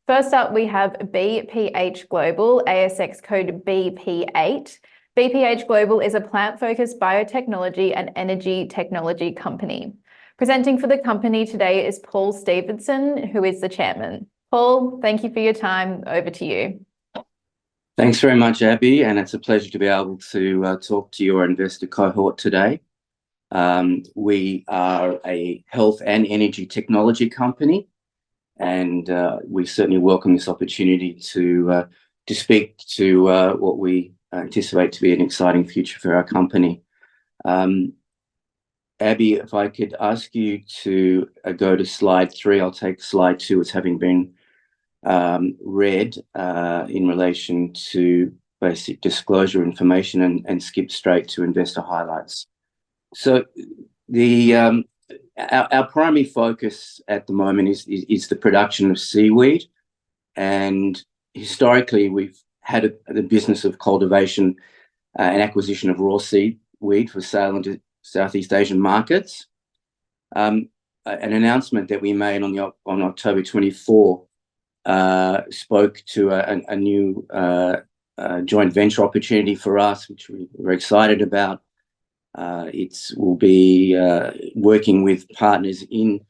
First up, we have BPH Global, ASX code BP8. BPH Global is a plant-focused biotechnology and energy technology company. Presenting for the company today is Paul Stephenson, who is the chairman. Paul, thank you for your time. Over to you. Thanks very much, Abby, and it's a pleasure to be able to talk to your investor cohort today. We are a health and energy technology company, and we certainly welcome this opportunity to speak to what we anticipate to be an exciting future for our company. Abby, if I could ask you to go to slide 3, I'll take slide 2 as having been read in relation to basic disclosure information and skip straight to investor highlights. So our primary focus at the moment is the production of seaweed, and historically we've had the business of cultivation and acquisition of raw seaweed for sale into Southeast Asian markets. An announcement that we made on October 24 spoke to a new joint venture opportunity for us, which we're excited about. We'll be working with partners in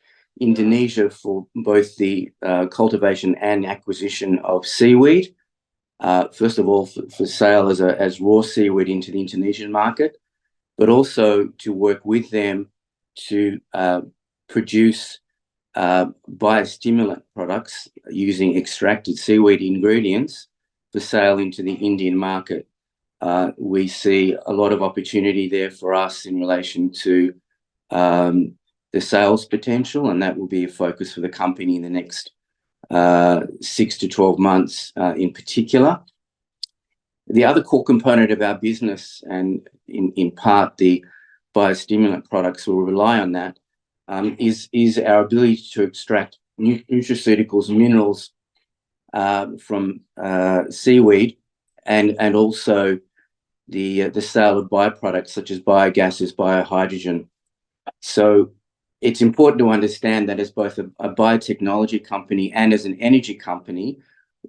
Indonesia for both the cultivation and acquisition of seaweed. First of all, for sale as raw seaweed into the Indonesian market, but also to work with them to produce biostimulant products using extracted seaweed ingredients for sale into the Indian market. We see a lot of opportunity there for us in relation to the sales potential, and that will be a focus for the company in the next 6 to 12 months in particular. The other core component of our business, and in part the biostimulant products will rely on that, is our ability to extract nutraceuticals and minerals from seaweed, and also the sale of byproducts such as biogases, biohydrogen. So it's important to understand that as both a biotechnology company and as an energy company,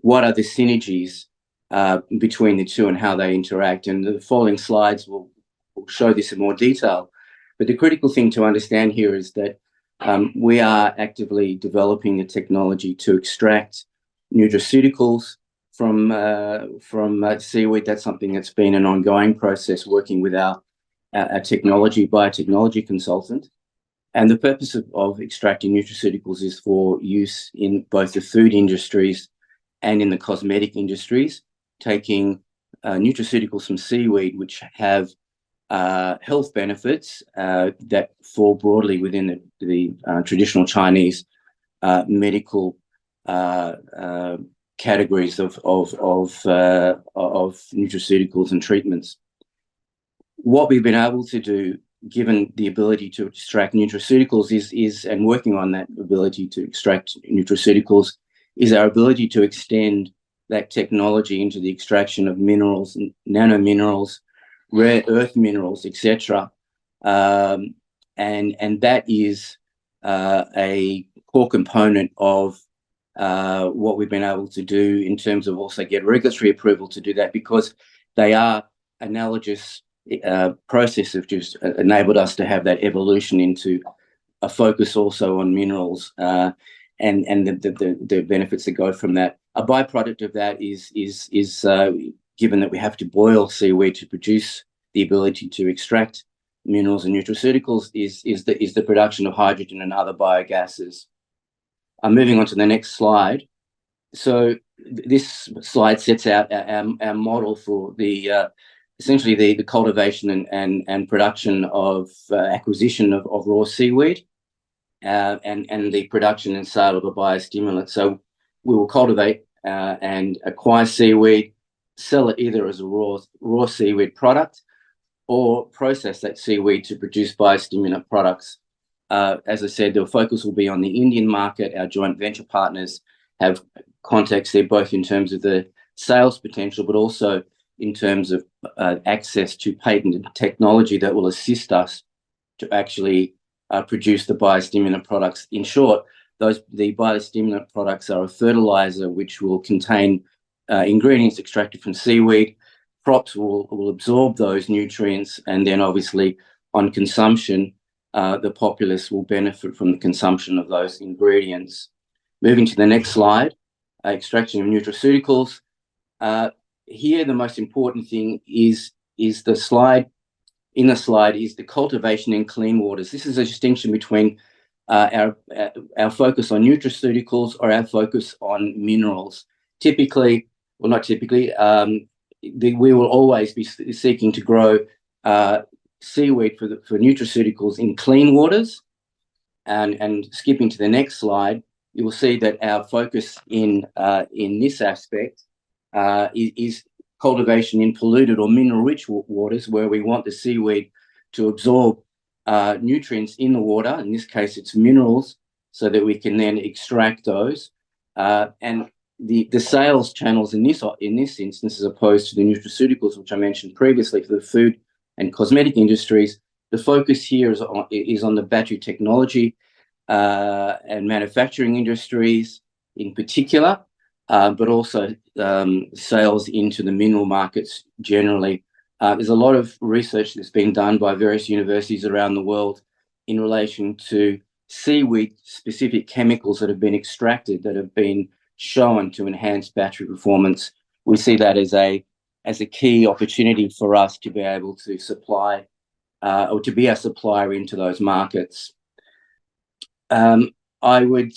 what are the synergies between the two and how they interact. And the following slides will show this in more detail. But the critical thing to understand here is that we are actively developing the technology to extract nutraceuticals from seaweed. That's something that's been an ongoing process, working with our biotechnology consultant. And the purpose of extracting nutraceuticals is for use in both the food industries and in the cosmetic industries, taking nutraceuticals from seaweed, which have health benefits that fall broadly within the traditional Chinese medical categories of nutraceuticals and treatments. What we've been able to do, given the ability to extract nutraceuticals, is and working on that ability to extract nutraceuticals, is our ability to extend that technology into the extraction of minerals, nanominerals, rare earth minerals, etc. And that is a core component of what we've been able to do in terms of also get regulatory approval to do that, because they are analogous process have just enabled us to have that evolution into a focus also on minerals and the benefits that go from that. A byproduct of that is given that we have to boil seaweed to produce the ability to extract minerals and nutraceuticals, is the production of hydrogen and other biogases. I'm moving on to the next slide. So this slide sets out our model for essentially the cultivation and production of acquisition of raw seaweed and the production and sale of a biostimulant. So we will cultivate and acquire seaweed, sell it either as a raw seaweed product, or process that seaweed to produce biostimulant products. As I said, the focus will be on the Indian market. Our joint venture partners have contacts there, both in terms of the sales potential, but also in terms of access to patented technology that will assist us to actually produce the biostimulant products. In short, the biostimulant products are a fertilizer which will contain ingredients extracted from seaweed. Crops will absorb those nutrients, and then obviously on consumption, the populace will benefit from the consumption of those ingredients. Moving to the next slide, extraction of nutraceuticals. Here, the most important thing is the slide. In the slide is the cultivation in clean waters. This is a distinction between our focus on nutraceuticals or our focus on minerals. Typically, well, not typically, we will always be seeking to grow seaweed for nutraceuticals in clean waters. And skipping to the next slide, you will see that our focus in this aspect is cultivation in polluted or mineral-rich waters, where we want the seaweed to absorb nutrients in the water. In this case, it's minerals, so that we can then extract those. And the sales channels in this instance, as opposed to the nutraceuticals, which I mentioned previously for the food and cosmetic industries, the focus here is on the battery technology and manufacturing industries in particular, but also sales into the mineral markets generally. There's a lot of research that's been done by various universities around the world in relation to seaweed-specific chemicals that have been extracted, that have been shown to enhance battery performance. We see that as a key opportunity for us to be able to supply or to be a supplier into those markets. I would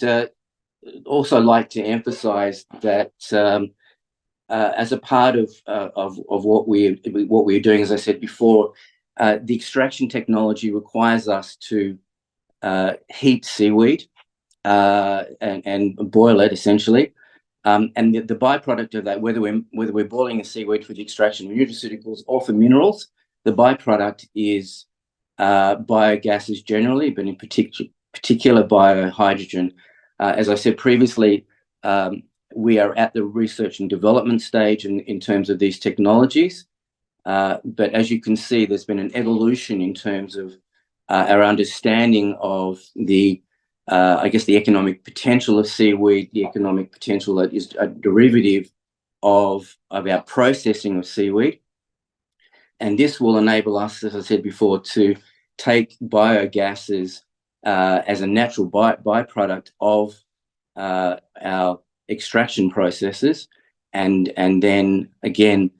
also like to emphasize that as a part of what we're doing, as I said before, the extraction technology requires us to heat seaweed and boil it essentially. And the byproduct of that, whether we're boiling a seaweed for the extraction of nutraceuticals or for minerals, the byproduct is biogases generally, but in particular biohydrogen. As I said previously, we are at the research and development stage in terms of these technologies. But as you can see, there's been an evolution in terms of our understanding of the economic potential of seaweed, the economic potential that is a derivative of our processing of seaweed. And this will enable us, as I said before, to take biogases as a natural byproduct of our extraction processes, and then again,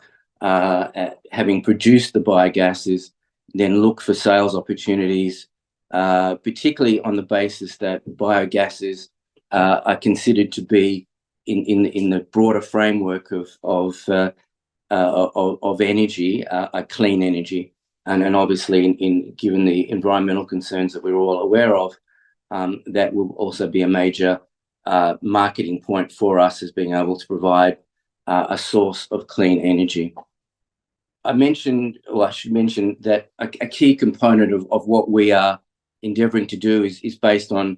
having produced the biogases, then look for sales opportunities, particularly on the basis that biogases are considered to be in the broader framework of energy, a clean energy, and obviously given the environmental concerns that we're all aware of, that will also be a major marketing point for us, as being able to provide a source of clean energy. I should mention that a key component of what we are endeavouring to do is based on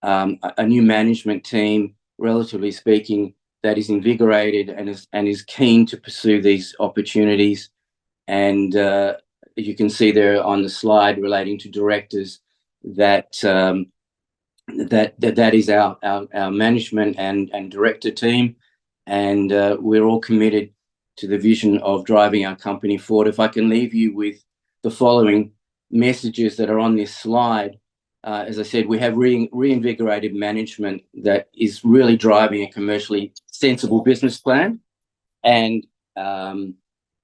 a new management team, relatively speaking, that is invigorated and is keen to pursue these opportunities. And you can see there on the slide relating to directors that that is our management and director team, and we're all committed to the vision of driving our company forward. If I can leave you with the following messages that are on this slide. As I said, we have reinvigorated management that is really driving a commercially sensible business plan, and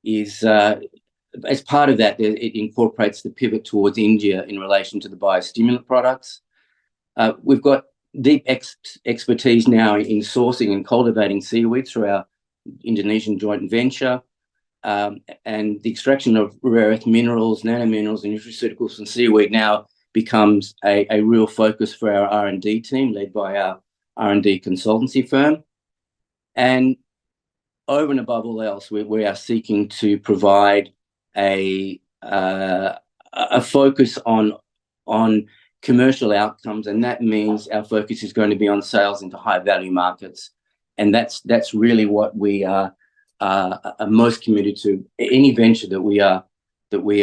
is as part of that, it incorporates the pivot towards India in relation to the biostimulant products. We've got deep expertise now in sourcing and cultivating seaweed through our Indonesian joint venture, and the extraction of rare earth minerals, nanominerals, and nutraceuticals from seaweed now becomes a real focus for our R&D team, led by our R&D consultancy firm. And over and above all else, we are seeking to provide a focus on commercial outcomes, and that means our focus is going to be on sales into high value markets, and that's really what we are most committed to. Any venture that we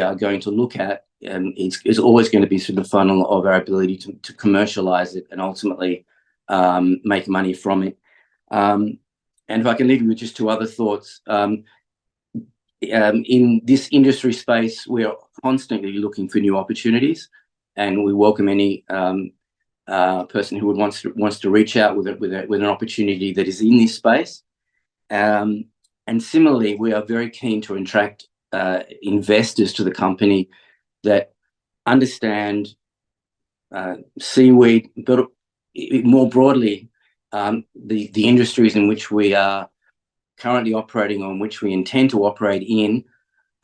are going to look at, it's always going to be through the funnel of our ability to commercialize it and ultimately make money from it. And if I can leave you with just two other thoughts, in this industry space, we are constantly looking for new opportunities, and we welcome any person who wants to reach out with an opportunity that is in this space. And similarly, we are very keen to attract investors to the company that understand seaweed, but more broadly, the industries in which we are currently operating on, which we intend to operate in,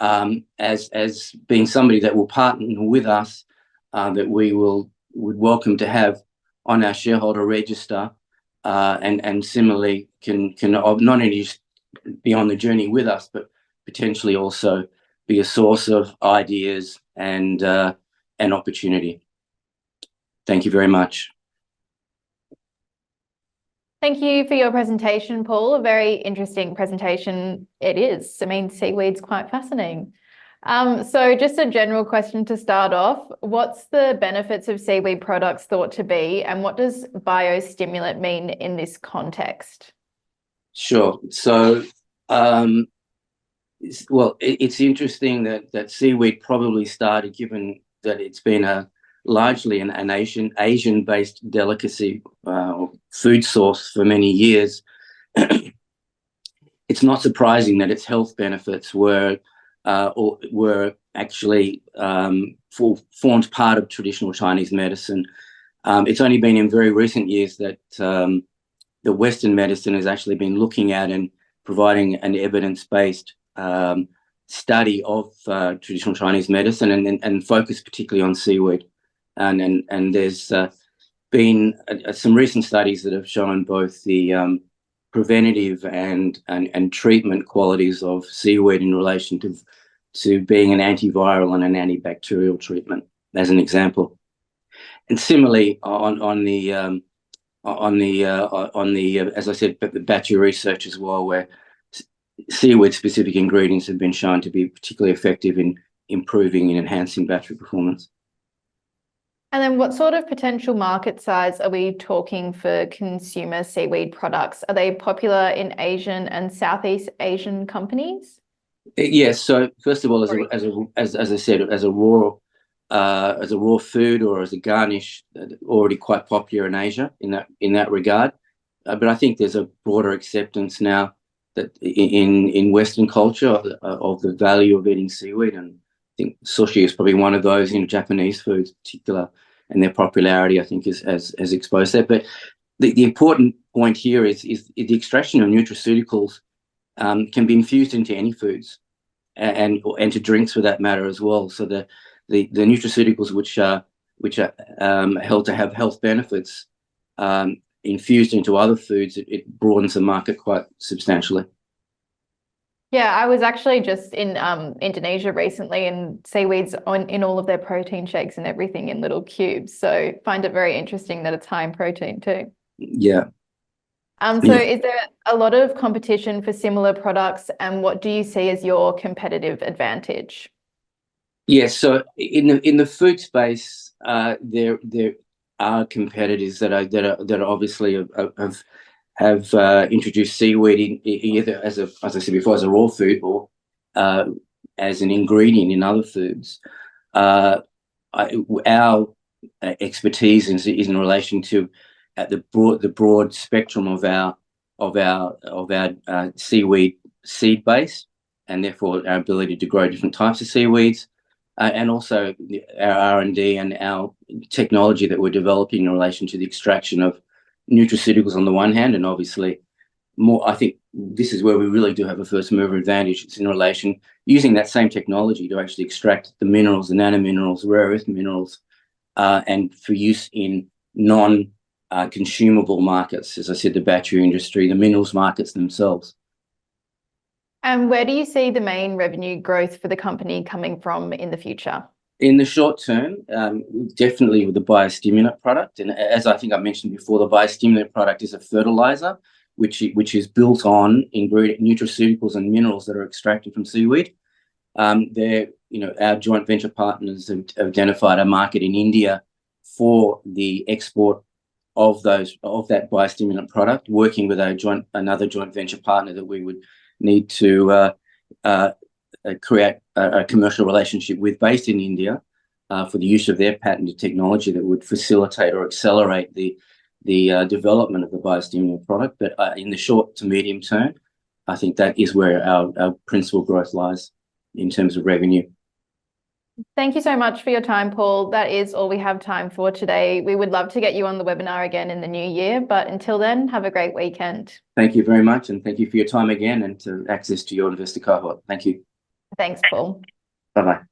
as being somebody that will partner with us, that would welcome to have on our shareholder register, and similarly can not only just be on the journey with us, but potentially also be a source of ideas and opportunity. Thank you very much. Thank you for your presentation, Paul. A very interesting presentation it is. I mean, seaweed's quite fascinating. So just a general question to start off. What's the benefits of seaweed products thought to be, and what does biostimulant mean in this context? Sure. So, it's interesting that seaweed probably started, given that it's been largely an Asian-based delicacy, food source for many years. It's not surprising that its health benefits were actually formed part of traditional Chinese medicine. It's only been in very recent years that the Western medicine has actually been looking at and providing an evidence-based study of traditional Chinese medicine and focus particularly on seaweed. And there's been some recent studies that have shown both the preventative and treatment qualities of seaweed in relation to being an antiviral and an antibacterial treatment, as an example. And similarly, on the as I said, the battery research as well, where seaweed-specific ingredients have been shown to be particularly effective in improving and enhancing battery performance. And then what sort of potential market size are we talking for consumer seaweed products? Are they popular in Asian and Southeast Asian companies? Yes. So first of all, as I said, as a raw food or as a garnish, already quite popular in Asia in that regard. But I think there's a broader acceptance now that in Western culture of the value of eating seaweed, and I think sushi is probably one of those, Japanese foods in particular, and their popularity, I think, has exposed that. But the important point here is the extraction of nutraceuticals can be infused into any foods and to drinks for that matter as well. So the nutraceuticals which are held to have health benefits infused into other foods, it broadens the market quite substantially. Yeah, I was actually just in Indonesia recently, and seaweed's in all of their protein shakes and everything in little cubes. So find it very interesting that it's high in protein too. Yeah. So is there a lot of competition for similar products, and what do you see as your competitive advantage? Yes. So in the food space, there are competitors that are obviously have introduced seaweed either as I said before, as a raw food or as an ingredient in other foods. Our expertise is in relation to the broad spectrum of our seaweed seed base, and therefore our ability to grow different types of seaweeds, and also our R&D and our technology that we're developing in relation to the extraction of nutraceuticals on the one hand, and obviously more. I think this is where we really do have a first mover advantage. It's in relation using that same technology to actually extract the minerals, the nanominerals, rare earth minerals, and for use in non-consumable markets. As I said, the battery industry, the minerals markets themselves. And where do you see the main revenue growth for the company coming from in the future? In the short term, definitely with the biostimulant product. And as I think I mentioned before, the biostimulant product is a fertilizer, which is built on nutraceuticals and minerals that are extracted from seaweed. Our joint venture partners have identified a market in India for the export of that biostimulant product, working with another joint venture partner that we would need to create a commercial relationship with, based in India, for the use of their patented technology that would facilitate or accelerate the development of the biostimulant product. But in the short to medium term, I think that is where our principal growth lies in terms of revenue. Thank you so much for your time, Paul. That is all we have time for today. We would love to get you on the webinar again in the new year, but until then, have a great weekend. Thank you very much, and thank you for your time again and to access to your investor cohort. Thank you. Thanks, Paul. Bye-bye.